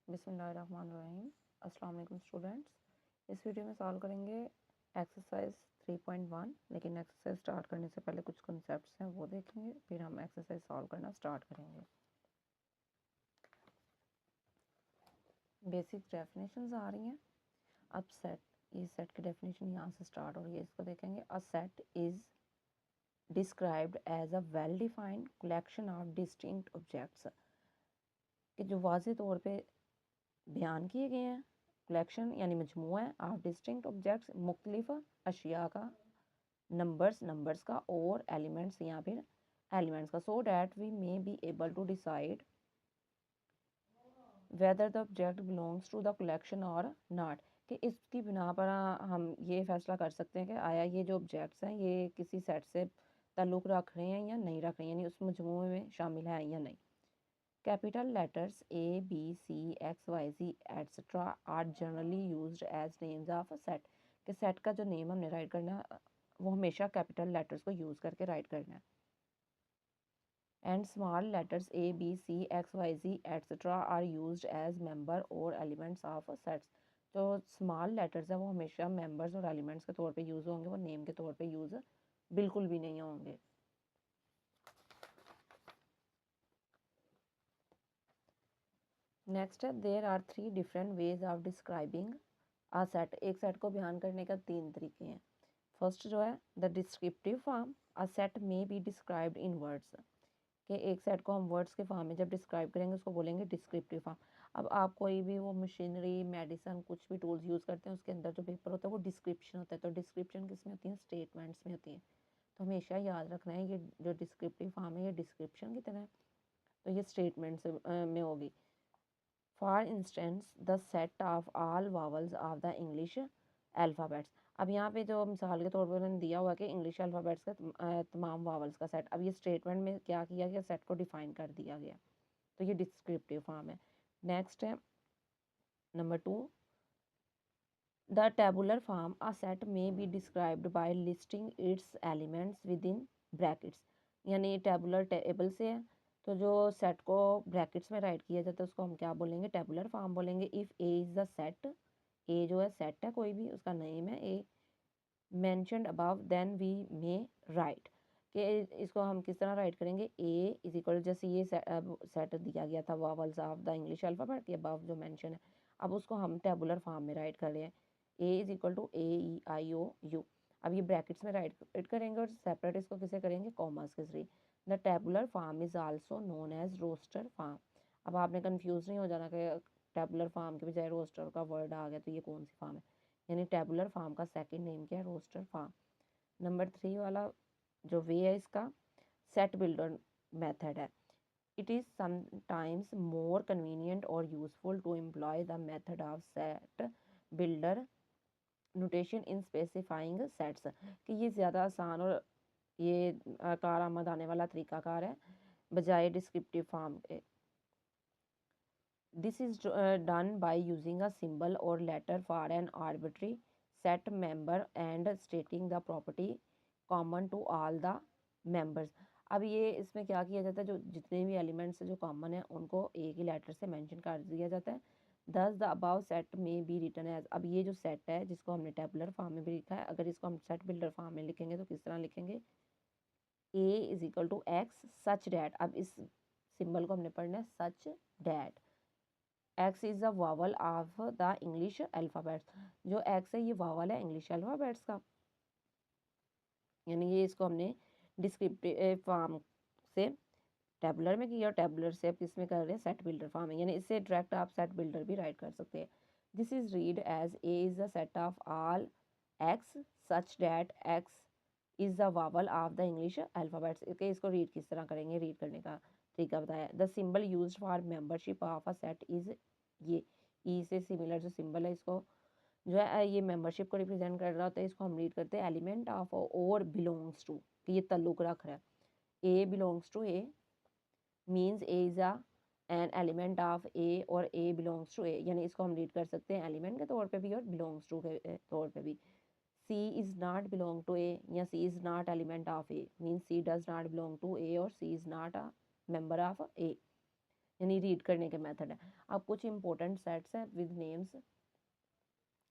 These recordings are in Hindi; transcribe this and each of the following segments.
बिस्मिल्लाहिर्रहमानिर्रहीम। अस्सलाम वालेकुम स्टूडेंट्स। इस वीडियो में सॉल्व करेंगे एक्सरसाइज 3.1। लेकिन एक्सरसाइज स्टार्ट करने से पहले कुछ कॉन्सेप्ट्स हैं वो देखेंगे, फिर हम एक्सरसाइज सॉल्व करना स्टार्ट करेंगे। बेसिक डेफिनेशंस आ रही हैं। अब सेट, ये सेट की डेफिनेशन यहाँ से स्टार्ट हो रही है, इसको देखेंगे। A set is described as a well defined collection of distinct objects, कि जो वाज़ेह तौर पे बयान किए गए हैं। कलेक्शन यानी मजमूआ है ऑफ डिस्टिंक्ट ऑब्जेक्ट्स, मुख्तलिफ अशिया का, नंबर्स का, और एलिमेंट्स या फिर एलिमेंट्स का, so that we may be able to decide whether the object belongs to the collection or not, कि इसकी बिना पर हम ये फैसला कर सकते हैं कि आया ये जो ऑब्जेक्ट्स हैं ये किसी सेट से ताल्लुक़ रख रहे हैं या नहीं रख रहे हैं, यानी उस मजमूए में शामिल है या नहीं। Capital letters A, B, C, X, Y, Z, etc. are generally used as names of a set, कि सेट का जो नेम हमने राइट करना वो हमेशा कैपिटल लेटर्स को यूज़ करके राइट करना है। And small letters A, B, C, X, Y, Z, etc. are used as member और elements of sets। जो स्मॉल लेटर्स है वो हमेशा मेंबर्स और एलिमेंट्स के तौर पे यूज़ होंगे, वो नेम के तौर पे यूज़ बिल्कुल भी नहीं होंगे। नेक्स्ट है, there are 3 different ways of describing a set. एक सेट को बयान करने का 3 तरीके हैं। फर्स्ट जो है the descriptive form, a set may be described in words, कि एक सेट को हम वर्ड्स के फॉर्म में जब डिस्क्राइब करेंगे उसको बोलेंगे डिस्क्रिप्टिव फॉर्म। अब आप कोई भी वो मशीनरी, मेडिसन, कुछ भी टूल्स यूज़ करते हैं उसके अंदर जो पेपर होता है वो डिस्क्रिप्शन होता है। तो डिस्क्रिप्शन किस में होती है? स्टेटमेंट्स में होती है। तो हमेशा याद रखना है ये जो डिस्क्रिप्टिव फॉर्म है ये डिस्क्रिप्शन की तरह है, तो ये स्टेटमेंट्स में होगी। For instance the set of all vowels of the English alphabets. अब यहाँ पे जो मिसाल के तौर पर उन्होंने दिया हुआ कि इंग्लिश अल्फ़ाबेट्स का तमाम वावल्स का सेट। अब ये स्टेटमेंट में क्या किया गया? सेट को डिफाइन कर दिया गया, तो ये डिस्क्रिप्टिव फॉर्म है। नेक्स्ट है number 2, the tabular form, a set may be described by listing its elements within brackets, यानी टेबुलर टेबल से है तो जो सेट को ब्रैकेट्स में राइट किया जाता है उसको हम क्या बोलेंगे? टेबुलर फॉर्म बोलेंगे। If A is the set, A जो है सेट है कोई भी, उसका नेम है A, mentioned above, then we may write, कि इसको हम किस तरह राइट करेंगे? ए इज इक्वल, जैसे ये सेट दिया गया था vowels of the English alphabet, ये अबव जो मेंशन है, अब उसको हम टेबुलर फॉर्म में राइट कर रहे हैं। A is equal to A E I O U. अब ये ब्रैकेट्स में राइट करेंगे और सेपरेट इसको किसे करेंगे? कॉमर्स के जरिए। The tabular form is also known as roster form. अब आपने कन्फ्यूज़ नहीं हो जाना कि टेबुलर फॉर्म के बजाय रोस्टर का वर्ड आ गया तो ये कौन सी फॉर्म है। यानी टेबुलर फॉर्म का सेकंड नेम क्या है? Roster form. नंबर 3 वाला जो वे है इसका, सेट बिल्डर मेथड है। It is sometimes more convenient और useful to employ the method of set builder notation in specifying sets, कि ये ज़्यादा आसान और ये कारआमद आने वाला तरीकाकार है बजाय डिस्क्रिप्टिव फॉर्म के। This is done by using a symbol or letter for an arbitrary set member and stating the property common to all the members। अब ये इसमें क्या किया जाता है? जो जितने भी एलिमेंट्स जो कॉमन है उनको एक ही लेटर से मेंशन कर दिया जाता है। दस the above set may be written as, अब ये जो सेट है जिसको हमने टेबुलर फॉर्म में भी लिखा है, अगर इसको हम सेट बिल्डर फॉर्म में लिखेंगे तो किस तरह लिखेंगे? A is equal to x such that. अब इस सिंबल को हमने पढ़ना है such that. X is the vowel of the English alphabets, जो एक्स है ये वावल है इंग्लिश अल्फ़ाबेट्स का, यानी ये इसको हमने डिस्क्रिप्टिव फॉर्म से टेबुलर में किया और टेबुलर से अब किस में कर रहे हैं? सेट बिल्डर फॉर्म में, यानी इससे डायरेक्ट आप सेट बिल्डर भी राइट कर सकते हैं। This is read as A is the set of all x such that x is the vowel of the English alphabets. इसको रीड किस तरह करेंगे? रीड करने का तरीका बताया। The symbol used for membership of a set is, ये ई से सिमिलर जो सिंबल है इसको जो है ये मेंबरशिप को रिप्रेजेंट कर रहा होता है, इसको हम रीड करते हैं एलिमेंट ऑफ और बिलोंग्स टू, कि ये ताल्लुक रख रहा है। A belongs to A means a is a an element of A और ए बिलोंग्स टू ए, यानी इसको हम रीड कर सकते हैं एलिमेंट के तौर पे भी और बिलोंग्स टू के तौर पे भी। C is not belong to A या c is not element of A means c does not belong to A और c is not a member of A, यानी रीड करने के मेथड है। अब कुछ इंपॉर्टेंट सेट्स हैं विद नेम्स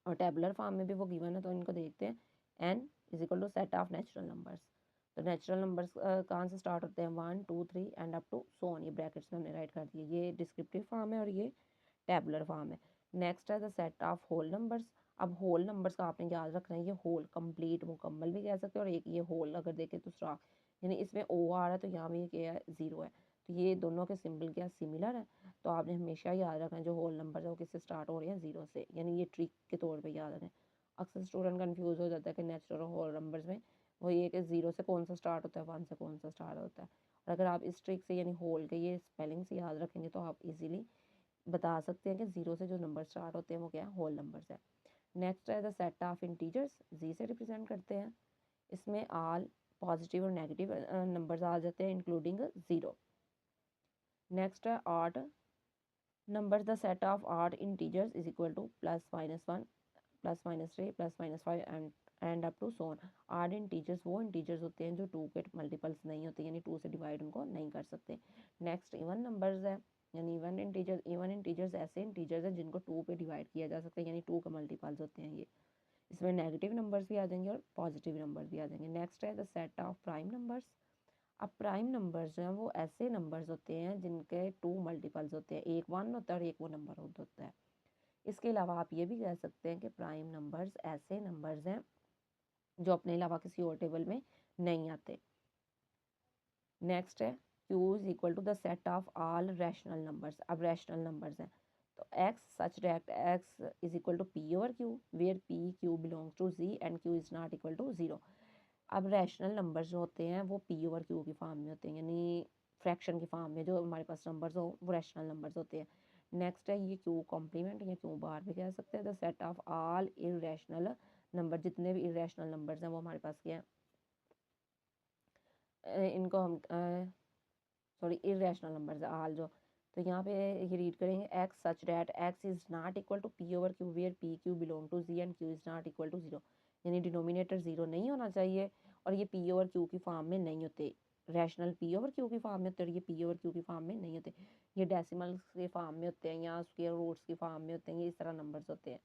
और टेबुलर फॉर्म में भी वो गिवन है, तो इनको देखते हैं। N is equal to set of natural numbers. तो नेचुरल नंबर्स कहाँ से स्टार्ट होते हैं, 1 2 3 and up to so on. ये ब्रैकेट्स में हमने राइट कर दिए। ये डिस्क्रिप्टिव फॉर्म है और ये टेबुलर फॉर्म है। नेक्स्ट है the set of whole numbers. अब होल नंबर्स का आपने याद रखना है, ये होल कंप्लीट मुकम्मल भी कह सकते हैं, और एक ये होल अगर देखें तो स्टॉक, यानी इसमें ओ आ रहा है तो यहाँ भी क्या है, ज़ीरो है। तो ये दोनों के सिंबल क्या सिमिलर है। तो आपने हमेशा याद रखना है जो होल नंबर है वो किससे स्टार्ट हो रहे हैं, ज़ीरो से, यानी ये ट्रिक के तौर पे याद रखें। अक्सर स्टूडेंट कंफ्यूज हो जाता है कि नेचुरल और होल नंबर्स में, वो ये कि ज़ीरो से कौन सा स्टार्ट होता है, वन से कौन सा स्टार्ट होता है। और अगर आप इस ट्रिक से यानी होल के ये स्पेलिंग से याद रखेंगे तो आप इजीली बता सकते हैं कि ज़ीरो से जो नंबर स्टार्ट होते हैं वो क्या होल नंबर्स है। नेक्स्ट है the set of integers, Z से रिप्रेजेंट करते हैं। इसमें ऑल पॉजिटिव और नेगेटिव नंबर्स आ जाते हैं इंक्लूडिंग ज़ीरो। नेक्स्ट है odd numbers, the set of odd integers is equal to +-1 +-3 +-5 and up to so on. Odd integers वो इंटीजर्स होते हैं जो 2 के मल्टीपल्स नहीं होते, यानी 2 से डिवाइड उनको नहीं कर सकते। नेक्स्ट इवन नंबर्स है, यानी इवन इंटीजर्स ऐसे इंटीजर्स हैं जिनको 2 पे डिवाइड किया जा सकता है, यानी 2 के मल्टीपल्स होते हैं ये। इसमें नेगेटिव नंबर्स भी आ जाएंगे और पॉजिटिव नंबर्स भी आ जाएंगे। नेक्स्ट है the set of prime numbers. अब प्राइम नंबर्स जो हैं वो ऐसे नंबर्स होते हैं जिनके 2 मल्टीपल्स होते हैं, एक 1 होता है और एक वो नंबर होता है। इसके अलावा आप ये भी कह सकते हैं कि प्राइम नंबर्स ऐसे नंबर्स हैं जो अपने अलावा किसी और टेबल में नहीं आते। नेक्स्ट है Q is equal to the set of all rational numbers. अब रैशनल नंबर्स हैं तो X such that X is equal to P over Q where P Q belongs to Z and Q is not equal to 0। अब रैशनल नंबर्स जो होते हैं वो P ओवर Q की फॉर्म में होते हैं, यानी फ्रैक्शन की फॉर्म में जो हमारे पास नंबर्स हो वो रैशनल नंबर्स होते हैं। नेक्स्ट है ये Q कॉम्प्लीमेंट या Q बार भी कह सकते हैं। The set of all irrational number, जितने भी इरेशनल नंबर्स हैं वो हमारे पास क्या है, इनको हम सॉरी इरेशनल नंबर्स आल जो, तो यहाँ पे ये रीड करेंगे x such that x is not equal to p over q where p q belong to Z and q is not equal to 0, यानी डिनोमिनेटर 0 नहीं होना चाहिए और ये पी ओवर क्यू की फॉर्म में नहीं होते। रैशनल पी ओवर क्यू की फॉर्म में होते हैं और ये पी ओवर क्यू की फॉर्म में नहीं होते। ये डेसिमल के फॉर्म में होते हैं या स्क्वायर रूट्स की फॉर्म में होते हैं, ये इस तरह नंबर्स होते हैं,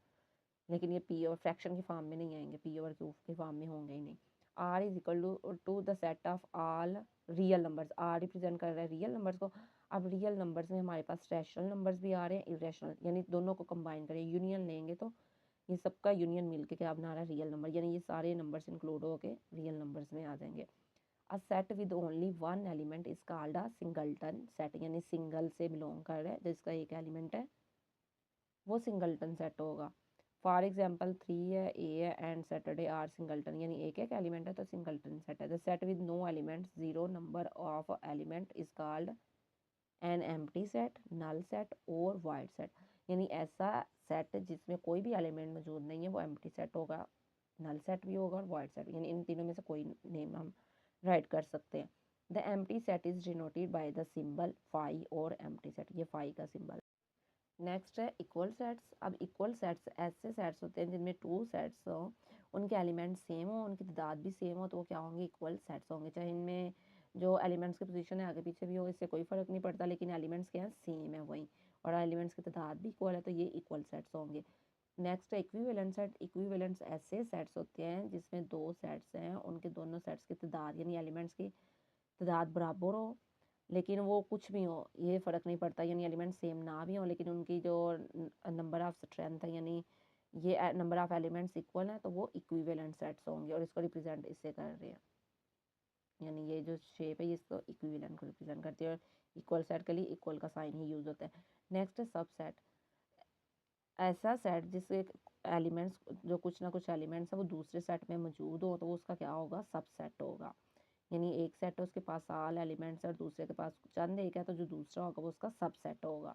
लेकिन ये पी ओवर फ्रैक्शन की फॉर्म में नहीं आएंगे, पी ओवर क्यू की फॉर्म में होंगे ही नहीं। R is equal to the set of all real numbers. R represent कर रहा है रियल नंबर्स को। अब रियल नंबर्स में हमारे पास रैशनल नंबर्स भी आ रहे हैं, इरेशनल, यानी दोनों को कंबाइन करें, यूनियन लेंगे तो ये सबका यूनियन मिलके क्या बना रहा है, रियल नंबर, यानी ये सारे नंबर्स इंक्लूड होके रियल नंबर्स में आ जाएंगे। A set with only one element is called a singleton set, यानी सिंगल से बिलोंग कर रहा है, जिसका एक एलिमेंट है वो सिंगलटन सेट होगा। फॉर एग्जाम्पल 3 है, ए है एंड सैटरडे आर सिंगलटन, यानी एक एक एलिमेंट है तो सिंगलटन सेट है। The set with no elements, zero number of element is called an empty set, null set और वाइड सेट, यानी ऐसा सेट जिसमें कोई भी एलिमेंट मौजूद नहीं है वो एम्प्टी सेट होगा, नल सेट भी होगा और वाइड सेट, यानी इन तीनों में से कोई नेम हम राइट कर सकते हैं। The empty set is denoted by the symbol phi और एम्प्टी सेट, ये फाई का सिंबल। नेक्स्ट है इक्वल सेट्स। अब इक्वल सेट्स ऐसे सेट्स होते हैं जिनमें 2 सेट्स हो, उनके एलिमेंट्स सेम हो, उनकी तादाद भी सेम हो, तो वो क्या होंगे, इक्वल सेट्स होंगे। चाहे इनमें जो एलिमेंट्स की पोजीशन है आगे पीछे भी हो, इससे कोई फ़र्क नहीं पड़ता, लेकिन एलिमेंट्स क्या है, सेम है वही, और एलिमेंट्स की तादाद भी इक्वल है, तो ये इक्वल सेट्स होंगे। नेक्स्ट है इक्विवेलेंट सेट। इक्विवेलेंट्स ऐसे सेट्स होते हैं जिसमें 2 सेट्स हैं, उनके दोनों सेट्स की तादाद यानी एलिमेंट्स की तादाद बराबर हो, लेकिन वो कुछ भी हो ये फ़र्क नहीं पड़ता, यानी एलिमेंट सेम ना भी हो लेकिन उनकी जो नंबर ऑफ स्ट्रेंथ है, यानी ये नंबर ऑफ एलिमेंट्स इक्वल हैं, तो वो इक्विवेलेंट सेट्स होंगे और इसको रिप्रेजेंट इससे कर रहे हैं, यानी ये जो शेप है ये इसको इक्विवेलेंट को रिप्रेजेंट करती है और इक्वल सेट के लिए इक्वल का साइन ही यूज़ होता है। नेक्स्ट है सबसेट। ऐसा सेट जिसके एलिमेंट्स जो कुछ ना कुछ एलिमेंट्स है वो दूसरे सेट में मौजूद हो तो वो उसका क्या होगा, सबसेट होगा, यानी एक सेट है उसके पास साल एलिमेंट्स है और दूसरे के पास चंद एक है, तो जो दूसरा होगा वो उसका सबसेट होगा।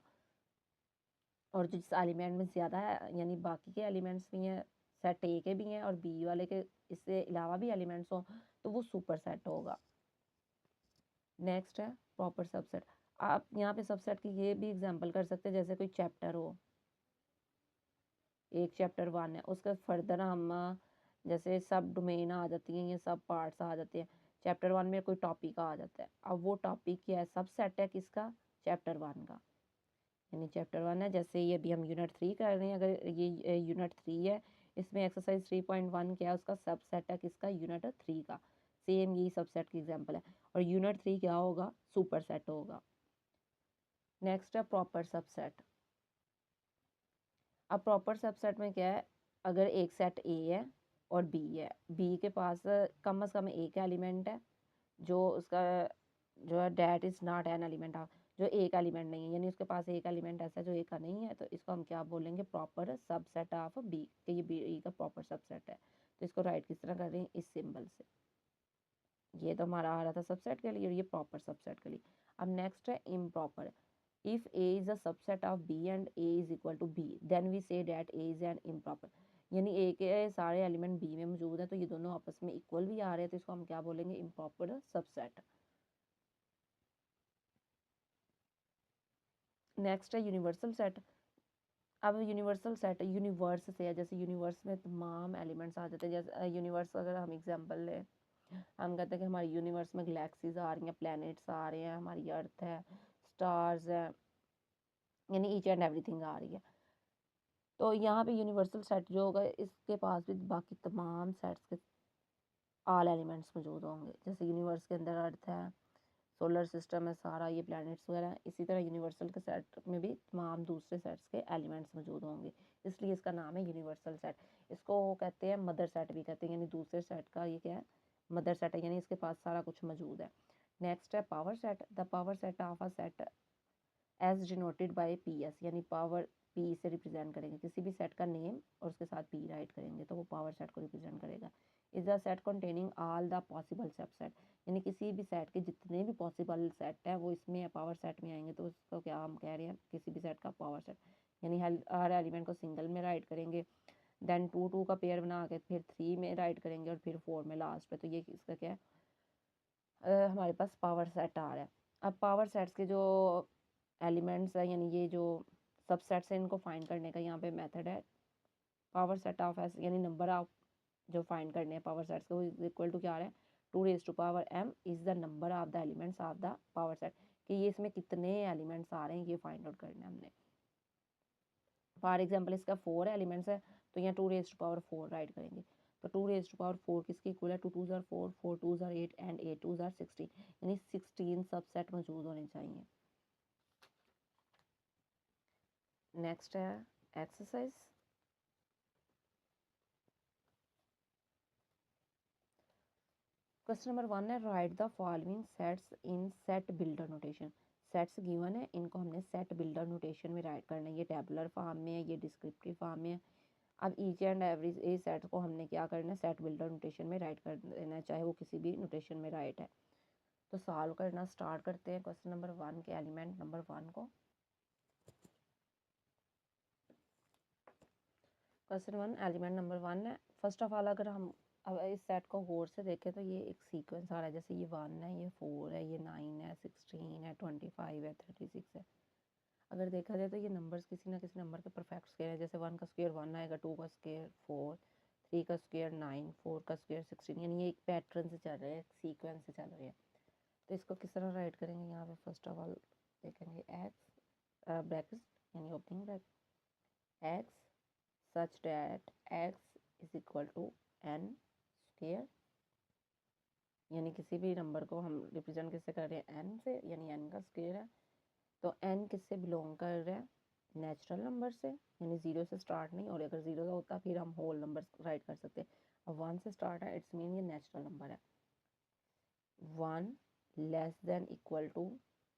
और जो जिस एलिमेंट में ज़्यादा है यानी बाकी के एलिमेंट्स भी हैं, सेट ए के भी हैं और बी वाले के इससे अलावा भी एलिमेंट्स हों तो वो सुपर सेट होगा। नेक्स्ट है प्रॉपर सबसेट। आप यहाँ पे सबसेट की ये भी एग्जांपल कर सकते हैं, जैसे कोई चैप्टर हो, एक चैप्टर 1 है, उसके फर्दर हम जैसे सब डोमेन आ जाती हैं, ये सब पार्ट्स आ जाते हैं। चैप्टर 1 में कोई टॉपिक आ जाता है, अब वो टॉपिक क्या है, सबसेट है किसका, चैप्टर 1 का, यानी चैप्टर 1 है। जैसे ये अभी हम यूनिट 3 कर रहे हैं, अगर ये यूनिट 3 है, इसमें एक्सरसाइज 3.1 क्या है, उसका सबसेट है किसका, यूनिट 3 का। सेम यही सबसेट की एग्जांपल है। और यूनिट 3 क्या होगा, सुपर सेट होगा। नेक्स्ट है प्रॉपर सबसेट। अब प्रॉपर सबसेट में क्या है, अगर एक सेट ए है और बी है, बी के पास कम से कम एक एलिमेंट है जो उसका जो है that is not an element of, जो एक एलिमेंट नहीं है, यानी उसके पास एक एलिमेंट ऐसा जो एक का नहीं है, तो इसको हम क्या बोलेंगे, प्रॉपर सबसेट ऑफ बी, कि ये बी का प्रॉपर सबसेट है। तो इसको राइट किस तरह कर रहे हैं, इस सिंबल से। ये तो हमारा आ रहा था सबसेट के लिए और ये प्रॉपर सबसेट के लिए। अब नेक्स्ट है improper. If A is a subset of B and A is equal to B, then we say that A is an improper. यानी ए के सारे एलिमेंट बी में मौजूद है, तो ये दोनों आपस में इक्वल भी आ रहे हैं, तो इसको हम क्या बोलेंगे, इम्प्रॉपर सबसेट। नेक्स्ट है यूनिवर्सल सेट। अब यूनिवर्सल सेट यूनिवर्स से है, जैसे यूनिवर्स में तमाम एलिमेंट्स आ जाते हैं। जैसे यूनिवर्स अगर हम एग्जांपल लें, हम कहते हैं कि हमारे यूनिवर्स में गैलेक्सीज आ रही हैं, प्लैनेट्स आ रहे हैं, हमारी अर्थ है, स्टार्स है, यानी ईच एंड एवरीथिंग आ रही है। तो यहाँ पे यूनिवर्सल सेट जो होगा, इसके पास भी बाकी तमाम सेट्स के ऑल एलिमेंट्स मौजूद होंगे। जैसे यूनिवर्स के अंदर अर्थ है, सोलर सिस्टम है सारा, ये प्लैनेट्स वगैरह हैं। इसी तरह यूनिवर्सल के सेट में भी तमाम दूसरे सेट्स के एलिमेंट्स मौजूद होंगे, इसलिए इसका नाम है यूनिवर्सल सेट। इसको कहते हैं मदर सेट भी कहते हैं, यानी दूसरे सेट का ये क्या है, मदर सेट है, यानी इसके पास सारा कुछ मौजूद है। नेक्स्ट है power set. The power set of a set as denoted by P S, यानी पावर पी से रिप्रेजेंट करेंगे, किसी भी सेट का नेम और उसके साथ पी राइट करेंगे तो वो पावर सेट को रिप्रेजेंट करेगा। Is the set containing all the possible subset, यानी किसी भी सेट के जितने भी पॉसिबल सेट है वो इसमें पावर सेट में आएंगे, तो उसको क्या हम कह रहे हैं, किसी भी सेट का पावर सेट। यानी हर एलिमेंट को सिंगल में राइट करेंगे, देन टू टू का पेयर बना के फिर 3 में राइट करेंगे और फिर 4 में लास्ट पे। तो ये इसका क्या है, हमारे पास पावर सेट आ रहा है। अब पावर सेट्स के जो एलिमेंट्स है, यानी ये जो सबसेट्स है, इनको फाइंड करने का यहाँ पे मेथड है पावर सेट ऑफ एस, यानी नंबर ऑफ जो फाइंड करने हैं पावर सेट्स को, इक्वल टू क्या आ रहा है, 2⁻m is the number of the elements of the power set, कि ये इसमें कितने एलिमेंट्स आ रहे हैं ये फाइंड आउट करना है हमने। फॉर एग्जाम्पल इसका 4 एलिमेंट्स है, तो यहाँ 2⁻4 राइट करेंगे। तो 2⁻4 किसकी इक्वल है, 2 2 4, 4 2 8 एंड 8 2 16, यानी 16 सबसेट मौजूद होने चाहिए। नेक्स्ट है एक्सरसाइज। क्वेश्चन नंबर 1 है, right the following sets in set builder notation. Sets given है, इनको हमने सेट बिल्डर नोटेशन में राइट करना है। ये टेबुलर फॉर्म में है, ये डिस्क्रिप्टिव फॉर्म में है। अब each and every A set को हमने क्या करना है, सेट बिल्डर नोटेशन में राइट कर देना है, चाहे वो किसी भी नोटेशन में राइट है। तो सॉल्व करना स्टार्ट करते हैं क्वेश्चन नंबर 1 के एलिमेंट नंबर 1 को। क्वेश्चन 1 एलिमेंट नंबर 1 है। फर्स्ट ऑफ ऑल अगर हम अब इस सेट को गौर से देखें तो ये एक सीक्वेंस आ रहा है, जैसे ये 1 है, ये 4 है, ये 9 है, 16 है, 25 है, 36 है। अगर देखा जाए तो ये नंबर्स किसी ना किसी नंबर के परफेक्ट स्क्वायर है, जैसे 1 का स्क्वायर 1 आएगा, 2 का स्क्वायर 4, 3 का स्क्वायर 9, 4 का स्क्वायर 16, यानी ये एक पैटर्न से चल रहे हैं, एक सीक्वेंस से चल रहे हैं। तो इसको किस तरह राइट करेंगे, यहाँ पे फर्स्ट ऑफ ऑल देखेंगे एक्स ब्रैकेट, यानी opening bracket, x such that x is equal to n square, यानी किसी भी नंबर को हम रिप्रेजेंट किससे कर रहे हैं, एन से, यानी एन का स्क्वायर है। तो एन किससे बिलोंग कर रहा है, नेचुरल नंबर से, यानी 0 से स्टार्ट नहीं, और अगर 0 का होता फिर हम होल नंबर राइट कर सकते। अब 1 से स्टार्ट है, इट्स मीन ये नेचुरल नंबर है। 1 less than equal to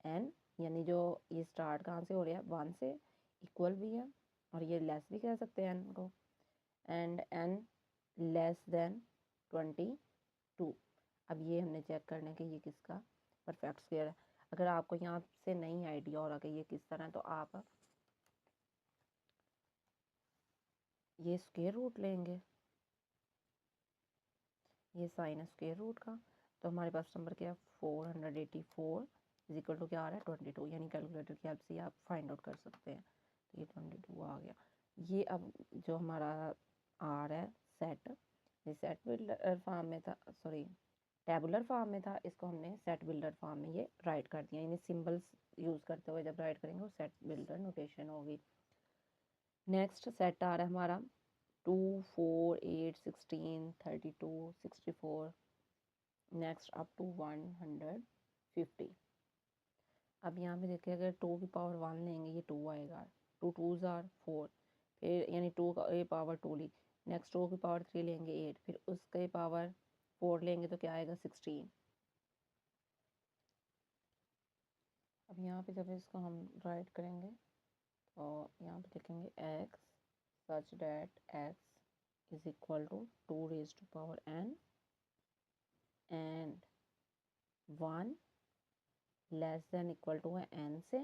n, यानी जो ये स्टार्ट कहाँ से हो रहा है, 1 से, इक्वल भी है और ये लेस भी कह सकते हैं एन को, एंड एन लेस देन 22। अब ये हमने चेक करना है कि ये किसका परफेक्ट स्क्वायर है। अगर आपको यहाँ से नहीं आइडिया हो रहा कि ये किस तरह है, तो आप ये स्क्वायर रूट लेंगे, ये साइन है स्क्वायर रूट का। तो हमारे पास नंबर क्या है, 484 इज इक्वल टू क्या आ रहा है, 22, यानी कैलकुलेटर की हेल्प से आप फाइंड आउट कर सकते हैं। तो ये 22 आ गया। ये अब जो हमारा आ रहा है सेट, ये सेट बिल्डर फॉर्म में था, सॉरी टेबुलर फॉर्म में था, इसको हमने सेट बिल्डर फॉर्म में ये राइट कर दिया, यानी सिंबल्स यूज़ करते हुए जब राइट करेंगे वो सेट बिल्डर नोटेशन होगी। नेक्स्ट सेट आ रहा है हमारा 2, 4, 8, 16, 32, 64, नेक्स्ट अप टू 150। अब यहाँ पे देखिए अगर 2 की पावर 1 लेंगे ये 2 आएगा, 2 2s आर 4, फिर यानी 2 का ये पावर 2 ली, नेक्स्ट 2 की पावर 3 लेंगे 8, फिर उसके पावर 4 लेंगे तो क्या आएगा 16। अब यहाँ पे जब इसको हम राइट करेंगे तो यहाँ पे लिखेंगे x such that x is equal to 2 raised to power n and 1 less than equal to है n से,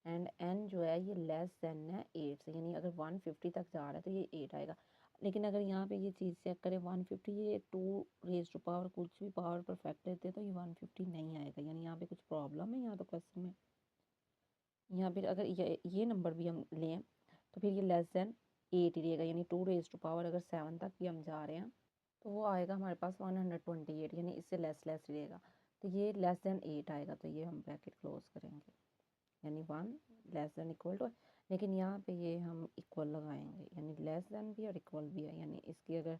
एंड n जो है ये लेस देन है 8 से, यानी अगर 150 तक जा रहा है तो ये 8 आएगा। लेकिन अगर यहाँ पे ये चीज़ चेक करें 150, ये 2 रेज टू पावर कुछ भी पावर परफेक्ट लेते तो ये 150 नहीं आएगा, यानी यहाँ पे कुछ प्रॉब्लम है यहाँ तो क्वेश्चन में। यहाँ पे अगर ये नंबर भी हम लें तो फिर ये लेस देन 8 ही रहेगा, यानी 2 रेज टू पावर अगर 7 तक भी हम जा रहे हैं तो वो आएगा हमारे पास 128, यानी इससे लेस रहेगा, तो ये लेस देन 8 आएगा, तो ये हम ब्रैकेट क्लोज करेंगे, यानी 1 लेस देन इक्वल टू। लेकिन यहाँ पे ये हम इक्वल लगाएंगे, यानी लेस देन भी और इक्वल भी है, यानी इसकी अगर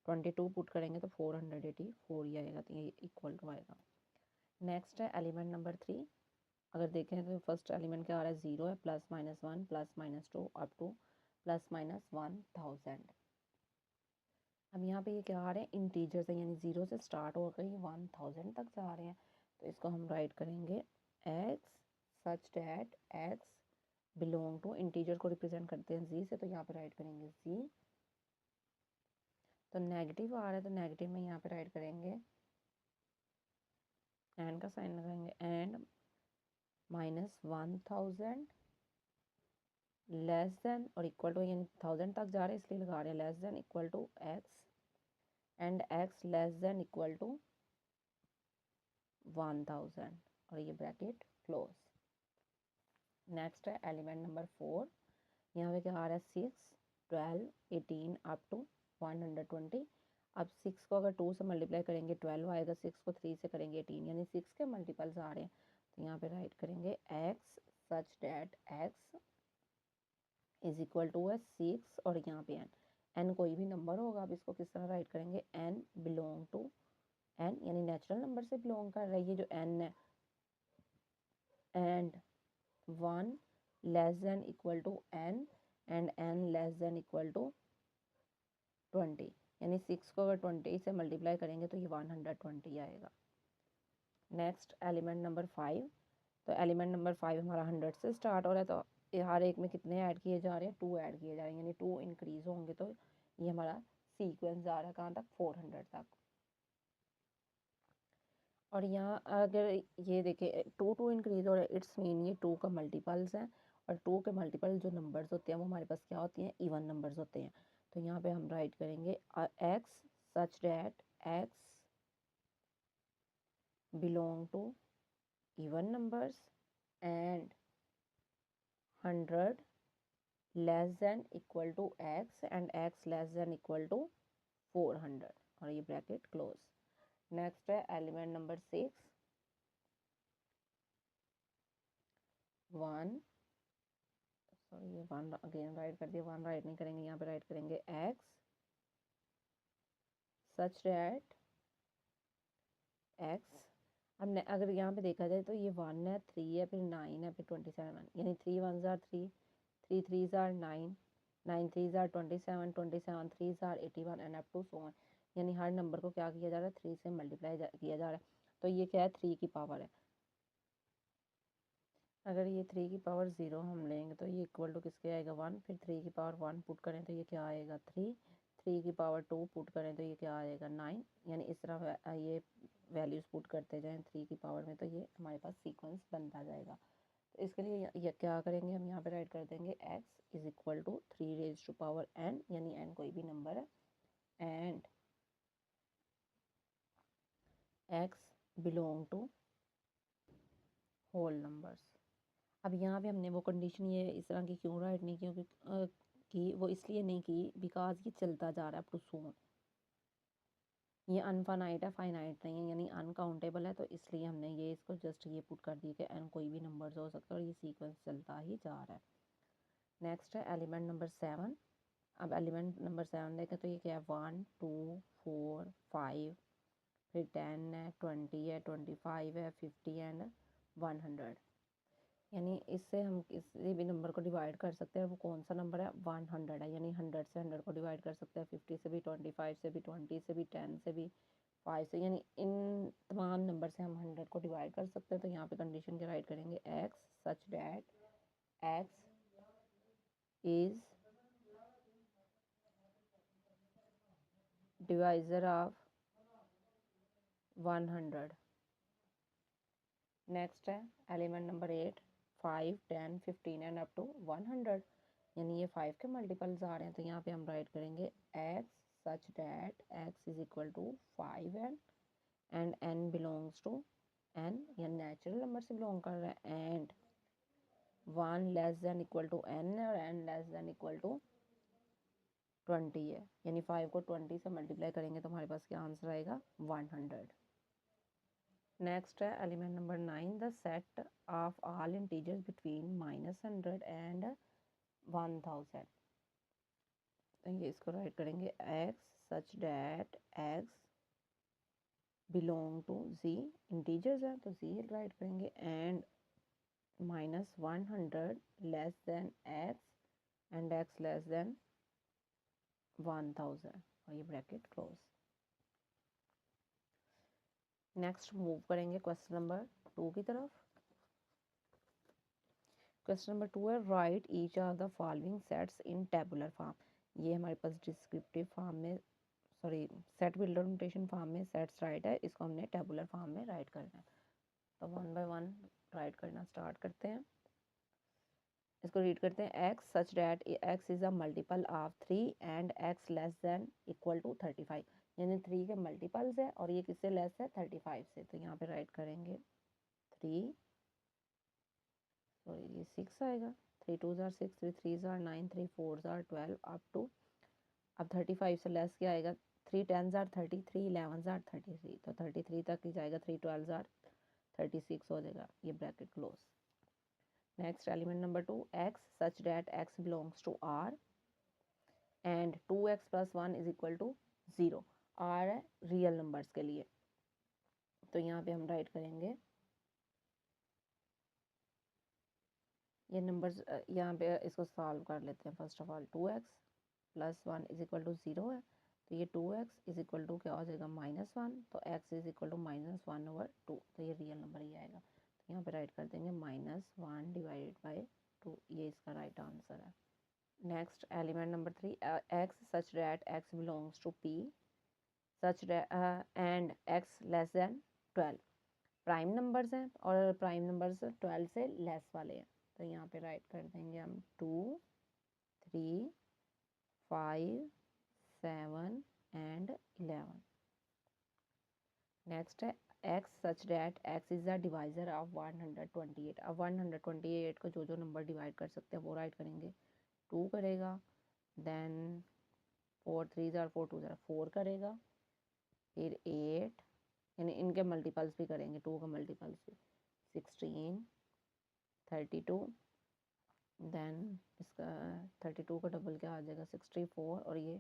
22 पुट करेंगे तो 484 ही आएगा, तो ये इक्वल टू आएगा। नेक्स्ट है एलिमेंट नंबर 3। अगर देखें तो फर्स्ट एलिमेंट क्या आ रहा है 0 है, +-1 +-2 अप टू +-1000। अब यहाँ पे ये क्या आ रहे हैं इंटीजर्स है, यानी 0 से स्टार्ट होकर ये 1000 तक जा रहे हैं, तो इसको हम राइट करेंगे x such that x belong to, integer को रिप्रेजेंट करते हैं z से, तो यहाँ पे राइट करेंगे z। तो नेगेटिव आ रहा है तो नेगेटिव में यहाँ पे राइट करेंगे एंड का साइन लगाएंगे, एंड -1000 लेस देन और इक्वल टू, यानी 1000 तक जा रहे हैं इसलिए लगा रहे हैं less than equal to x and x less than equal to 1000, और ये ब्रैकेट क्लोज। नेक्स्ट है एलिमेंट नंबर 4। यहाँ पे क्या आ रहा है 6, 12, 18 अप टू 120। अब 6 को अगर 2 से मल्टीप्लाई करेंगे 12 आएगा, 6 को 3 से करेंगे 18, यानी 6 के मल्टीपल्स आ रहे हैं, तो यहाँ पे राइट करेंगे x such that x is equal to है 6 और यहाँ पे n कोई भी नंबर होगा। अब इसको किस तरह राइट करेंगे n बिलोंग टू n, यानी नेचुरल नंबर से बिलोंग कर रहा है ये जो n है, and 1 less than equal to n and n less than equal to 20, यानी 6 को अगर 20 से मल्टीप्लाई करेंगे तो ये 120 आएगा। Next element number 5। तो एलिमेंट नंबर 5 हमारा 100 से स्टार्ट हो रहा है, तो हर एक में कितने ऐड किए जा रहे हैं 2 ऐड किए जा रहे हैं, यानी 2 इंक्रीज होंगे, तो ये हमारा सीक्वेंस जा रहा है कहाँ तक 400 तक। और यहाँ अगर ये देखें 2 इंक्रीज हो रहा है, इट्स मीन ये 2 का मल्टीपल्स हैं, और 2 के मल्टीपल जो नंबर्स होते हैं वो हमारे पास क्या होती हैं इवन नंबर्स होते हैं। तो यहाँ पे हम राइट करेंगे x such that x belong to even numbers and 100 less than equal to x and x less than equal to 400, और ये ब्रैकेट क्लोज। नेक्स्ट है एलिमेंट नंबर 6। 1, सॉरी ये 1 अगेन राइट कर दिया, 1 राइट नहीं करेंगे, यहाँ पे राइट करेंगे x सच डैट x। अब अगर यहाँ पे देखा जाए तो ये 1 है, 3 है, फिर 9 है, फिर 27, यानी 3 1s are 3, 3 3s are 9, 9 3s are 27, 27 3s are 81 and up to so on, यानी हर नंबर को क्या किया जा रहा है 3 से मल्टीप्लाई किया जा रहा है, तो ये क्या है 3 की पावर है। अगर ये 3 की पावर 0 हम लेंगे तो ये इक्वल टू किसके आएगा 1, फिर 3 की पावर 1 पुट करें तो ये क्या आएगा 3, 3 की पावर 2 पुट करें तो ये क्या आएगा 9, यानी इस तरह ये वैल्यूज़ पुट करते जाएं 3 की पावर में, तो ये हमारे पास सीक्वेंस बनता जाएगा। तो इसके लिए ये क्या करेंगे हम यहाँ पे राइट कर देंगे x is equal to 3 raise to power n, यानी n कोई भी नंबर है, and x belong to whole numbers. अब यहाँ पे हमने वो कंडीशन ये इस तरह की क्यों राइट नहीं की, कि वो इसलिए नहीं की बिकॉज ये चलता जा रहा है अप टू सून, ये अनफाइनाइट है, फाइनाइट नहीं है, यानी अनकाउंटेबल है, तो इसलिए हमने ये इसको जस्ट ये पुट कर दिया कि एन कोई भी नंबर्स हो सकता है और ये सीक्वेंस चलता ही जा रहा है। नेक्स्ट है एलिमेंट नंबर 7। अब एलिमेंट नंबर 7 देखें तो ये क्या है, 1 2 4 5, फिर 10 है, 20 है, 25 है, 50 एंड 100। यानी इससे हम किसी भी नंबर को डिवाइड कर सकते हैं। वो कौन सा नंबर है, 100 है, यानी 100 से 100 को डिवाइड कर सकते हैं, 50 से भी, 25 से भी, 20 से भी, 10 से भी, 5 से, यानी इन तमाम नंबर से हम 100 को डिवाइड कर सकते हैं। तो यहाँ पे कंडीशन के राइट करेंगे x such that x is divisor of 100। Next है element number 8, 5 10 15 and up to 100, यानी ये 5 के मल्टीपल्स आ रहे हैं। तो यहाँ पे हम राइट करेंगे x such that x is equal to 5n and n belongs to n, या नेचुरल नंबर से बिलोंग कर रहा है, and 1 less than equal to n और n less than equal to 20 है, यानी 5 को 20 से मल्टीप्लाई करेंगे तो हमारे पास क्या आंसर आएगा, 100। नेक्स्ट है element number 9, the set of all integers between -100 and 1000। तो ये इसको राइट करेंगे x such that x belong to Z, integers है तो जी राइट करेंगे, and -100 less than x and x less than 1000, और ये ब्रैकेट क्लोज। नेक्स्ट मूव करेंगे क्वेश्चन नंबर 2 की तरफ। क्वेश्चन नंबर 2 है write each of the following sets in tabular form. ये हमारे पास डिस्क्रिप्टिव फॉर्म में, sorry set builder notation form में सेट्स राइट है, इसको हमने टेबुलर फॉर्म में राइट करना है। तो 1 बाय 1 राइट करना स्टार्ट करते हैं। इसको रीड करते हैं x such that x is a multiple of 3 and x less than equal to 35, यानी 3 के मल्टीपल्स है और ये किससे लेस है, 35 से। तो यहाँ पे राइट करेंगे 3, सॉरी ये 6 आएगा, 3 2 ज़ार 6, 3 3 ज़ार 9, 3 4 ज़ार 12 अप टू, अब 35 से लेस क्या आएगा, 3 10 ज़ार 30, 3 11 ज़ार 33, तो 33 तक ही जाएगा, 3 12 ज़ार 36 हो जाएगा, ये bracket close. Next element number 2, x such that x belongs to R and 2x + 1 is equal to 0। R है रियल नंबर्स के लिए, तो यहाँ पे हम राइट करेंगे ये नंबर्स, यहाँ पे इसको सॉल्व कर लेते हैं। First of all 2x + 1 is equal to 0 है, तो ये 2x इज इक्वल टू क्या हो जाएगा, -1, तो x इज इक्वल टू -1/2, तो ये रियल नंबर ही आएगा। तो यहाँ पे राइट कर देंगे -1 डिवाइडेड बाई 2, ये इसका राइट आंसर है। Next element number 3, x such that x belongs to p such एंड x लेस देन 12, प्राइम नंबर्स हैं और प्राइम नंबर्स 12 से लेस वाले हैं। तो यहाँ पे राइट कर देंगे हम 2 3 5 7 एंड 11। नेक्स्ट है x such that x is the divisor of 128। अब 128 को जो जो नंबर डिवाइड कर सकते हैं वो राइट करेंगे। 2 करेगा, देन 4 3 ज़ार 4 2 ज़ार 4 करेगा, फिर 8, यानी इनके मल्टीपल्स भी करेंगे, 2 का मल्टीपल्स भी, 16 32, देन इसका 32 का डबल क्या आ जाएगा, 64, और ये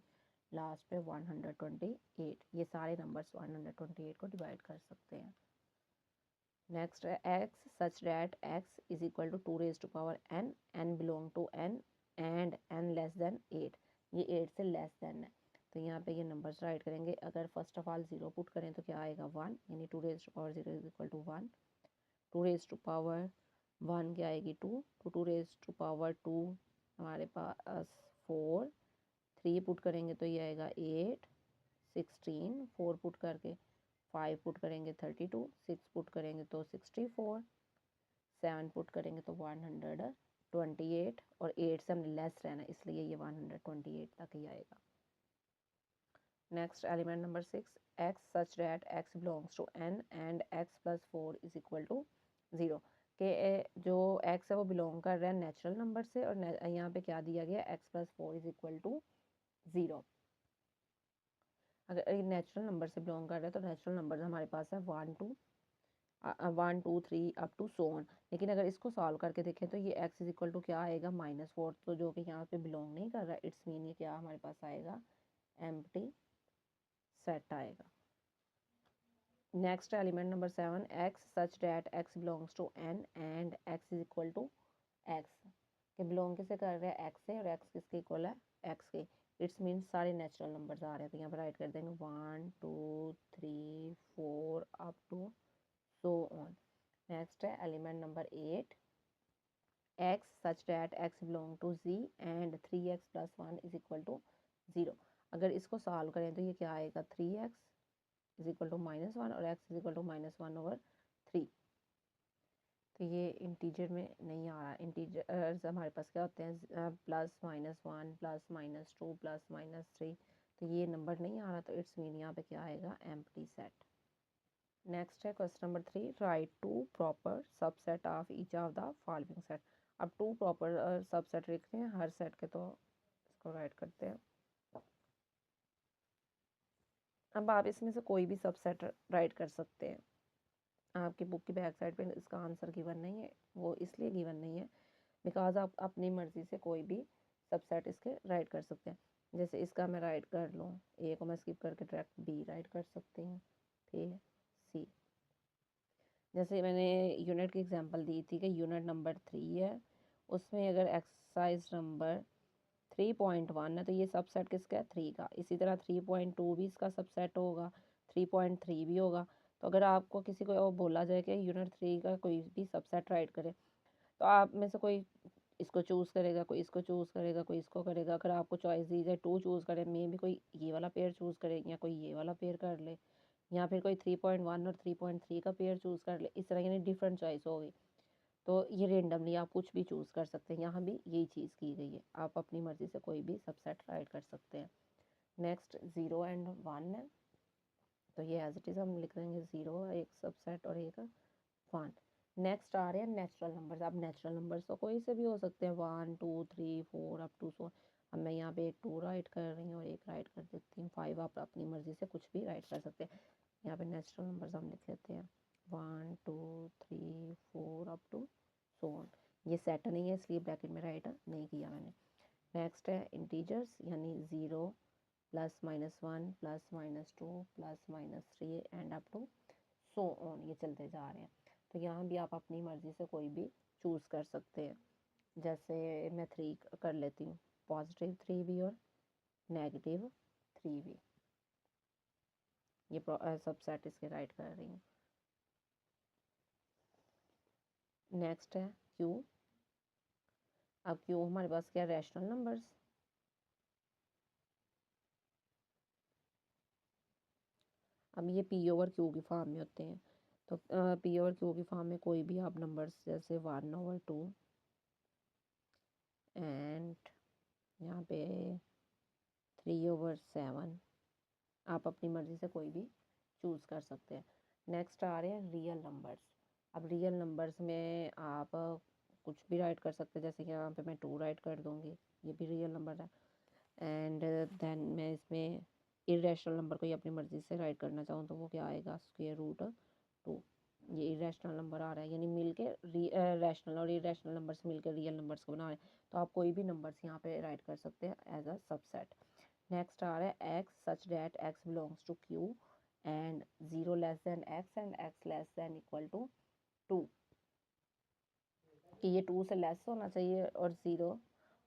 लास्ट पे 128। ये सारे नंबर्स 128 को डिवाइड कर सकते हैं। नेक्स्ट है x such that x is equal to 2 raise to power n, n belong to n and n less than 8, ये 8 से लेस देन है। तो यहाँ पे ये नंबर्स राइट करेंगे। अगर फर्स्ट ऑफ ऑल 0 पुट करें तो क्या आएगा, 1, यानी 2 raise to power 0 is equal to 1, 2 raise to power 1 क्या आएगी 2, तो 2 रेज टू पावर 2 हमारे पास 4, 3 पुट करेंगे तो ये आएगा 8, 16, 4 पुट करके 5 पुट करेंगे 32, 6 पुट करेंगे तो 64, 7 पुट करेंगे तो 128, और 8 से हमने लेस रहना इसलिए ये 128 तक ही आएगा। Next element number 6, x such that x belongs to n and x + 4 is equal to 0, के जो x है वो बिलोंग कर रहा है नेचुरल नंबर से, और यहाँ पे क्या दिया गया, x + 4 इज इक्वल टू 0। अगर ये नेचुरल नंबर से बिलोंग कर रहा है तो नेचुरल नंबर हमारे पास है 1 2 3 अप टू सो ऑन। लेकिन अगर इसको सॉल्व करके देखें तो ये x इज इक्वल टू क्या आएगा -4, तो जो कि यहाँ पे बिलोंग नहीं कर रहा, इट्स मीन ये क्या हमारे पास आएगा एम्प्टी सेट आएगा। Next element number 7, x such that x belongs to n and x is equal to x के बिलोंग किसे कर रहे हैं x से, और x किसके इक्वल है x के। इट्स मीन सारे नेचुरल नंबर्स आ रहे हैं, तो यहाँ पर राइट कर देंगे 1 2 3 4 up to so on. Next है element number 8, x such that x belong to z and 3x plus 1 is equal to 0। अगर इसको सॉल्व करें तो ये क्या आएगा 3x इज इक्वल टू -1 और x इज इक्वल टू -1/3। तो ये इंटीजर में नहीं आ रहा। इंटीजर्स हमारे पास क्या होते हैं +(-1) +(-2) +(-3), तो ये नंबर नहीं आ रहा, तो इट्स मीन यहाँ पे क्या आएगा एम्प्टी सेट। नेक्स्ट है question number 3, write two proper subset of each of the following set. अब 2 प्रॉपर सबसेट लिख रहे हैं हर सेट के, तो इसको राइट करते हैं। अब आप इसमें से कोई भी सबसेट राइट कर सकते हैं। आपकी बुक की बैक साइड पे इसका आंसर गिवन नहीं है, वो इसलिए गिवन नहीं है बिकॉज आप अपनी मर्ज़ी से कोई भी सबसेट इसके राइट कर सकते हैं। जैसे इसका मैं राइट कर लूँ, ए को मैं स्किप करके डायरेक्ट बी राइट कर सकती हूँ, फिर सी। जैसे मैंने यूनिट की एग्जांपल दी थी कि यूनिट नंबर 3 है, उसमें अगर एक्सरसाइज नंबर 3.1 है तो ये सबसेट किसका है 3 का। इसी तरह 3.2 भी इसका सबसेट होगा, 3.3 भी होगा। तो अगर आपको किसी को बोला जाए कि यूनिट 3 का कोई भी सबसेट राइट करे, तो आप में से कोई इसको चूज़ करेगा, कोई इसको चूज़ करेगा, कोई इसको करेगा। अगर आपको चॉइस दी जाए 2 चूज़ करें, मे भी कोई ये वाला पेयर चूज़ करे या कोई ये वाला पेयर कर ले, या फिर कोई 3.1 और 3.3 का पेयर चूज़ कर ले, इस तरह यानी डिफरेंट चॉइस होगी। तो ये रेंडमली आप कुछ भी चूज़ कर सकते हैं, यहाँ भी यही चीज़ की गई है, आप अपनी मर्ज़ी से कोई भी सबसेट राइट कर सकते हैं। नेक्स्ट 0 एंड 1 है, तो ये एज इट इज़ हम लिख देंगे 0 एक सबसेट और एक 1। नेक्स्ट आ रहे हैं नेचुरल नंबर्स। अब नेचुरल नंबर्स तो कोई से भी हो सकते हैं, 1 2 3 4 अप टू सो। अब मैं यहाँ पे एक 2 राइट कर रही हूँ और एक राइट कर देती हूँ 5। आप अपनी मर्ज़ी से कुछ भी राइट कर सकते हैं। यहाँ पे नेचुरल नंबर्स हम लिख लेते हैं 1 2 3 4 अप टू सो ऑन। ये सेट नहीं है इसलिए ब्रैकेट में राइट नहीं किया मैंने। नेक्स्ट है इंटीजर्स, यानी 0 +(-1) +(-2) +(-3) and up to so on, ये चलते जा रहे हैं। तो यहाँ भी आप अपनी मर्ज़ी से कोई भी चूज़ कर सकते हैं। जैसे मैं 3 कर लेती हूँ, +3 भी और -3 भी। ये सबसेट इसके राइट कर रही हूँ। नेक्स्ट है क्यू। अब क्यू हमारे पास क्या रैशनल नंबर्स। अब ये p/q की फॉर्म में होते हैं, तो p/q की फॉर्म में कोई भी आप नंबर्स जैसे 1/2 एंड यहाँ पे 3/7 आप अपनी मर्ज़ी से कोई भी चूज़ कर सकते हैं। नेक्स्ट आ रहे हैं रियल नंबर्स। अब रियल नंबर्स में आप कुछ भी राइट कर सकते हैं, जैसे कि यहाँ पे मैं 2 राइट कर दूँगी, ये भी रियल नंबर है। एंड देन मैं इसमें इरेशनल नंबर को ही अपनी मर्ज़ी से राइट करना चाहूँ तो वो क्या आएगा √2। ये इरेशनल नंबर आ रहा है, यानी मिल के रैशनल और इरेशनल नंबर्स मिल के रियल नंबर्स को बना रहे हैं। तो आप कोई भी नंबर्स यहाँ पे राइट कर सकते हैं एज अ सबसेट। नेक्स्ट आ रहा है x such that x belongs to q and 0 x and x <= 2, कि ये 2 से लेस होना चाहिए और 0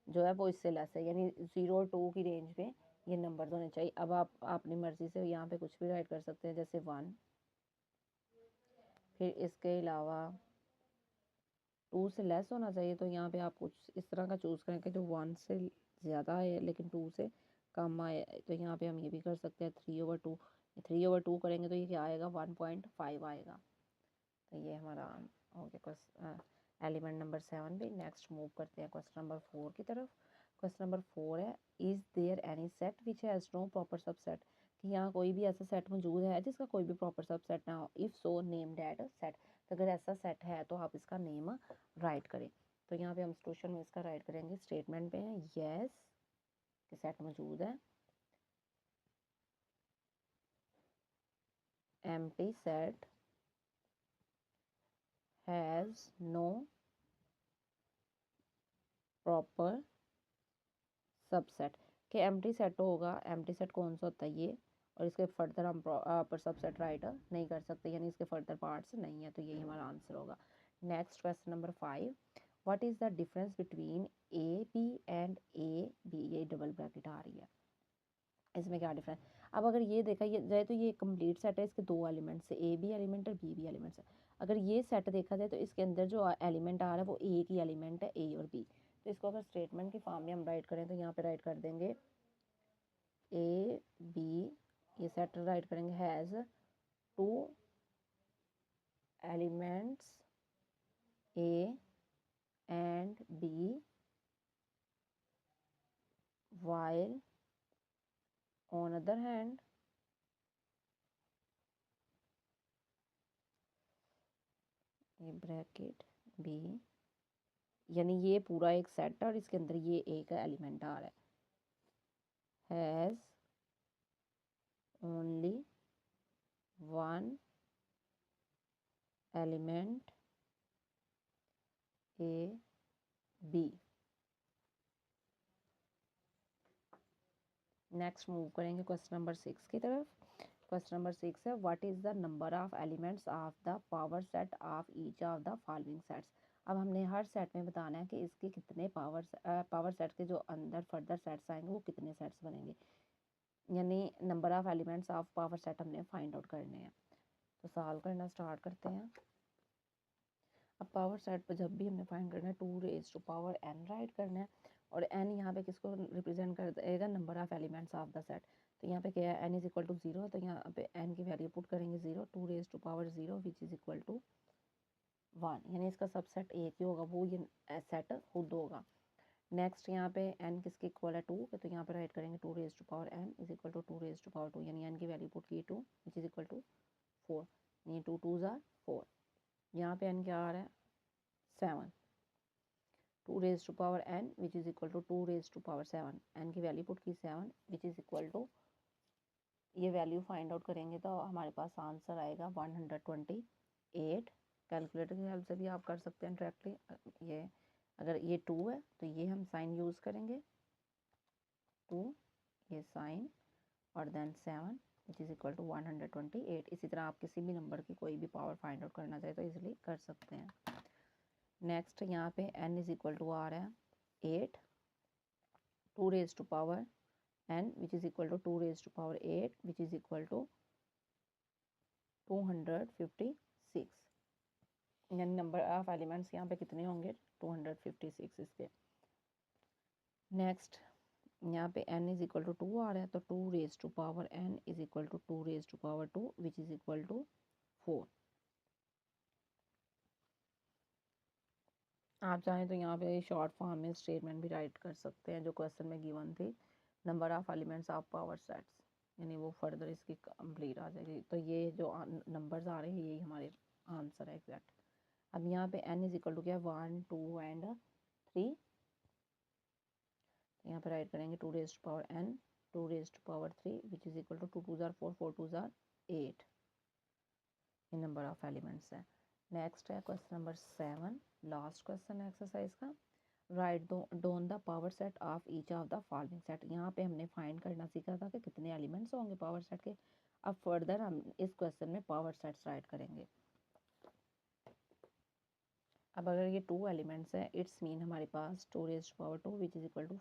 जो है वो इससे लेस है, यानी 0 और 2 की रेंज में ये नंबर होने चाहिए। अब आप अपनी मर्ज़ी से यहाँ पे कुछ भी राइट कर सकते हैं, जैसे 1। फिर इसके अलावा 2 से लेस होना चाहिए, तो यहाँ पे आप कुछ इस तरह का चूज़ करें कि जो 1 से ज़्यादा आए लेकिन 2 से कम आए। तो यहाँ पे हम ये भी कर सकते हैं 3/2। 3/2 करेंगे तो ये क्या आएगा 1.5 आएगा। तो ये हमारा हो गया क्वेश्चन एलिमेंट नंबर 7 भी। नेक्स्ट मूव करते हैं क्वेश्चन नंबर 4 की तरफ। क्वेश्चन नंबर 4 है, is there any set which has no proper subset, कि यहाँ कोई भी ऐसा सेट मौजूद है जिसका कोई भी प्रॉपर सबसेट ना हो। If so name that set, तो अगर ऐसा सेट है तो आप इसका नेम राइट करें। तो यहाँ पे हम सॉल्यूशन में इसका राइट करेंगे, स्टेटमेंट पे है येस कि सेट मौजूद है, empty set has no proper subset कि एम्प्टी सेट होगा, एम्प्टी सेट कौन सा होता है ये, और इसके फर्दर हम प्रॉपर सबसेट राइट नहीं कर सकते, यानी इसके फर्दर पार्ट्स नहीं है, तो यही हमारा आंसर होगा। Next question number 5, what is the difference between A B and A B, ये डबल ब्रैकेट आ रही है, इसमें क्या डिफरेंस। अब अगर ये देखा ये जाए तो ये कंप्लीट सेट है, इसके दो एलिमेंट्स है, ए बी एलिमेंट और बी बी एलिमेंट्स है। अगर ये सेट देखा जाए तो इसके अंदर जो एलिमेंट आ रहा है वो ए की एलिमेंट है, ए और बी। तो इसको अगर स्टेटमेंट की फॉर्म में हम राइट करें तो यहाँ पे राइट कर देंगे ए बी, ये सेट राइट करेंगे has two elements A and B while on other hand ये ब्रैकेट बी, यानी ये पूरा एक सेट है और इसके अंदर ये ए का एलिमेंट आ रहा है, has only one element A B. Next move करेंगे क्वेश्चन नंबर 6 की तरफ। क्वेश्चन नंबर 6 है what is the number of elements of the power set of each of the following sets. अब हमने हर सेट में बताना है कि इसके कितने पावर सेट के जो अंदर फर्दर सेट्स आएंगे वो कितने सेट्स बनेंगे, यानी number of elements of power set हमने फाइंड आउट करने हैं। तो सॉल्व करना स्टार्ट करते हैं। अब पावर सेट पर जब भी हमने फाइंड करना है 2 raise to power n write करना है, और n यहाँ पे किसको रिप्रेजेंट कर देगा, number of elements of the set. तो यहाँ पे क्या है, n इज इक्वल टू 0, तो यहाँ पे n की वैल्यू पुट करेंगे 0, 2 raise to power 0 which is equal to 1, यानी इसका सबसेट एक ही होगा, वो ये सेट खुद होगा। नेक्स्ट यहाँ पे n किसके इक्वल है 2, तो यहाँ पे राइट करेंगे 2 raise to power n is equal to 2 raise to power 2, यानी n की वैल्यू पुट की 2 विच इज इक्वल टू 4, यानी 2 2 ज़ार 4। यहाँ पे n क्या आ रहा है 7, 2 raise to power n which is equal to 2 raise to power 7, n की वैल्यू पुट की 7 विच इज़ इक्वल टू, ये वैल्यू फाइंड आउट करेंगे तो हमारे पास आंसर आएगा 128। कैलकुलेटर की हेल्प से भी आप कर सकते हैं डायरेक्टली। ये अगर ये 2 है तो ये हम साइन यूज़ करेंगे 2, ये साइन, और then 7 which is equal to 128। इसी तरह आप किसी भी नंबर की कोई भी पावर फाइंड आउट करना चाहे तो इजीली कर सकते हैं। नेक्स्ट यहाँ पे n इज इक्वल टू आ रहा है 8, 2 raise to power n which is equal to 2 raise to power 8 which is equal to 256, यानी नंबर ऑफ एलिमेंट्स यहाँ पे कितने होंगे 256 इसके। नेक्स्ट यहाँ पे n इज इक्वल टू 2 आ रहा है, तो 2 raise to power n is equal to 2 raise to power 2 which is equal to 4। आप चाहें तो यहाँ पे शॉर्ट फॉर्म में स्टेटमेंट भी राइट कर सकते हैं जो क्वेश्चन में गिवन थी, number of elements of power sets, यानी वो फर्दर इसकी कंप्लीट आ जाएगी। तो ये जो नंबर्स आ रहे हैं यही हमारे आंसर है एग्जैक्ट। अब यहाँ पे n इज इक्वल टू क्या 1 2 एंड 3, तो यहाँ पे राइट करेंगे 2 raise to power n 2 raise to power 3 which is equal to 2 2 ज़ार 4 4 2 ज़ार 8, ये नंबर ऑफ एलिमेंट्स है। नेक्स्ट है question number 7, last question exercise का। Write down the power set of each of the following set. यहाँ पे हमने फाइंड करना सीखा था कि कितने एलिमेंट्स होंगे पावर सेट के। अब फर्दर हम इस क्वेश्चन में पावर सेट्स राइट करेंगे। अब अगर ये 2 एलिमेंट्स है इट्स मीन हमारे पास 2 raise to power 2 which is equal to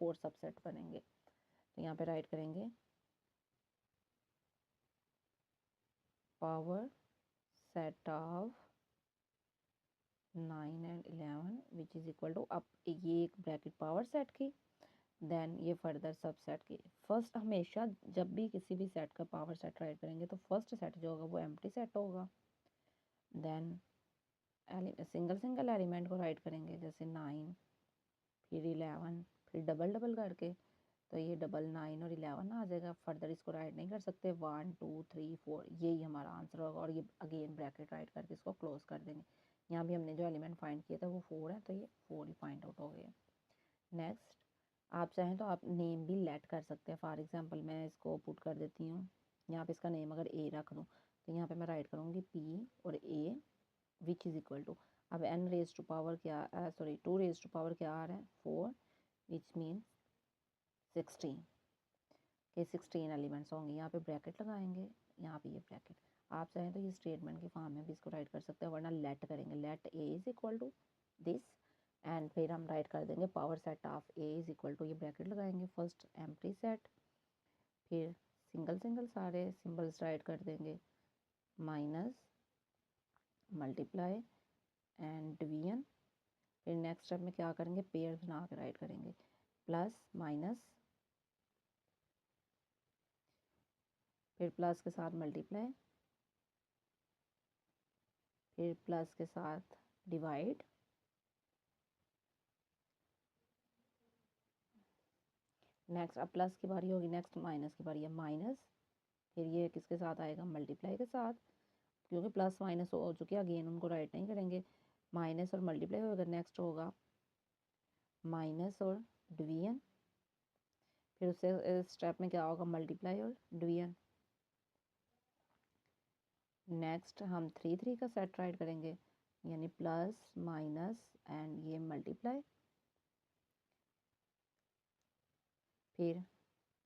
4 subset बनेंगे। तो यहाँ पे राइट करेंगे power set of 9 and 11 which is equal to, अब ये एक ब्रैकेट पावर सेट की, देन ये फर्दर सबसेट की। फर्स्ट हमेशा जब भी किसी भी सेट का पावर सेट राइट करेंगे तो फर्स्ट सेट जो होगा वो एम्प्टी सेट होगा, देन सिंगल सिंगल एलिमेंट को राइट करेंगे, जैसे 9 फिर 11 फिर डबल डबल करके, तो ये 9 और 11 आ जाएगा। फर्दर इसको राइट नहीं कर सकते 1 2 3 4, यही हमारा आंसर होगा, और ये अगेन ब्रैकेट राइट करके इसको क्लोज कर देंगे। यहाँ भी हमने जो एलिमेंट फाइंड किया था वो 4 है, तो ये 4 ही फाइंड आउट हो गया। नेक्स्ट आप चाहें तो आप नेम भी लेट कर सकते हैं। फॉर एग्जांपल मैं इसको पुट कर देती हूँ, यहाँ पे इसका नेम अगर ए रख दूँ तो यहाँ पे मैं राइट करूँगी p और a which is equal to, अब n रेज टू पावर क्या, सॉरी 2 रेज टू पावर क्या आ रहा है 4, विच मीन 16 के 16 एलिमेंट्स होंगे। यहाँ पे ब्रैकेट लगाएंगे, यहाँ पे ये ब्रैकेट, आप चाहें तो ये स्टेटमेंट के फॉर्म में भी इसको राइट कर सकते हैं, वरना लेट करेंगे, let a is equal to this and फिर हम राइट कर देंगे power set of a is equal to, ये ब्रैकेट लगाएंगे फर्स्ट एम्प्टी सेट, फिर सिंगल सिंगल सारे सिंबल्स राइट कर देंगे, माइनस मल्टीप्लाई एंड डिवीजन, फिर नेक्स्ट स्टेप में क्या करेंगे पेयर्स बना के राइट करेंगे, प्लस माइनस, फिर प्लस के साथ मल्टीप्लाई, फिर प्लस के साथ डिवाइड, नेक्स्ट अब प्लस की बारी होगी, नेक्स्ट माइनस की बारी है, माइनस, फिर ये किसके साथ आएगा मल्टीप्लाई के साथ, क्योंकि प्लस माइनस हो चुके अगेन उनको राइट नहीं करेंगे, माइनस और मल्टीप्लाई होगा, नेक्स्ट होगा माइनस और डिवीजन, फिर उससे स्टेप में क्या होगा मल्टीप्लाई और डिवीजन, नेक्स्ट हम 3 3 का सेट राइट करेंगे, यानी प्लस माइनस एंड ये मल्टीप्लाई, फिर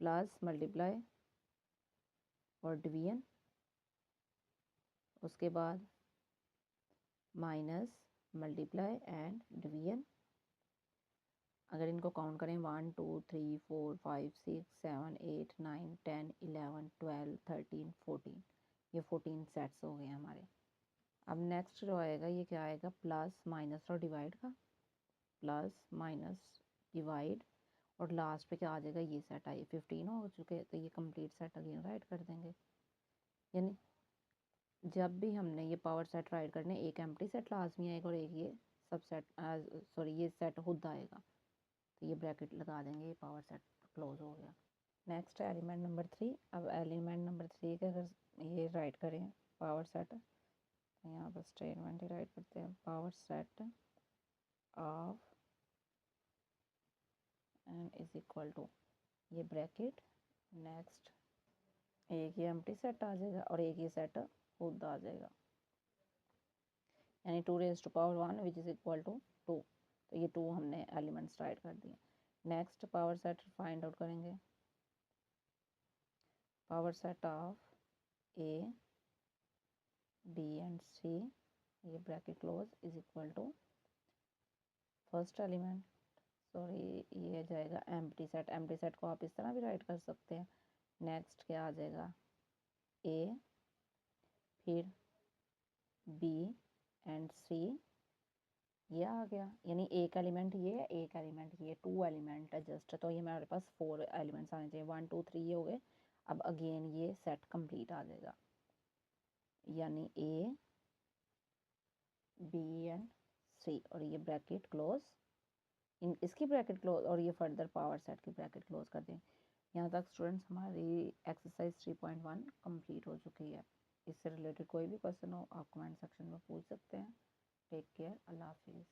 प्लस मल्टीप्लाई और डिवीजन, उसके बाद माइनस मल्टीप्लाई एंड डिवीजन, अगर इनको काउंट करें 1 2 3 4 5 6 7 8 9 10 11 12 13 14, ये 14 सेट्स हो गए हमारे। अब नेक्स्ट जो आएगा ये क्या आएगा प्लस माइनस और डिवाइड का, प्लस माइनस डिवाइड, और लास्ट पे क्या आ जाएगा ये सेट आए 15 हो चुके, तो ये कंप्लीट सेट अगेन राइट कर देंगे। यानी जब भी हमने ये पावर सेट राइट करने, एक एम्प्टी सेट लाजमी आएगा और एक ये सब सेट, सॉरी ये सेट खुद आएगा, तो ये ब्रैकेट लगा देंगे, ये पावर सेट क्लोज हो गया। नेक्स्ट एलिमेंट नंबर 3, अब एलिमेंट नंबर 3 के अगर ये राइट करें पावर सेट, तो यहाँ पर स्टेटमेंट ही राइट करते हैं, power set of N is equal to, ये ब्रैकेट, नेक्स्ट एक ये एम्प्टी सेट आ जाएगा और एक ये सेट खुद आ जाएगा, यानी 2 raise to power 1 which is equal to 2, तो ये 2 हमने एलिमेंट्स राइट कर दिए। Next power set find out करेंगे, power set of a b and c, ये bracket close is equal to first element, sorry ये जाएगा एम्प्टी सेट, एम्प्टी सेट को आप इस तरह भी राइट कर सकते हैं, नेक्स्ट क्या आ जाएगा a, फिर b एंड c, ये आ गया, यानी एक एलिमेंट ये है एक एलिमेंट ये, 2 एलिमेंट है जस्ट, तो ये हमारे पास 4 एलिमेंट्स आने चाहिए, 1 2 3 ये हो गए। अब अगेन ये सेट कंप्लीट आ जाएगा, यानी a b एंड c, और ये ब्रैकेट क्लोज, इसकी ब्रैकेट क्लोज, और ये फर्दर पावर सेट की ब्रैकेट क्लोज कर दें। यहाँ तक स्टूडेंट्स हमारी एक्सरसाइज 3.1 कंप्लीट हो चुकी है। इससे रिलेटेड कोई भी क्वेश्चन हो आप कमेंट सेक्शन में पूछ सकते हैं। टेक केयर, अल्लाह हाफिज़।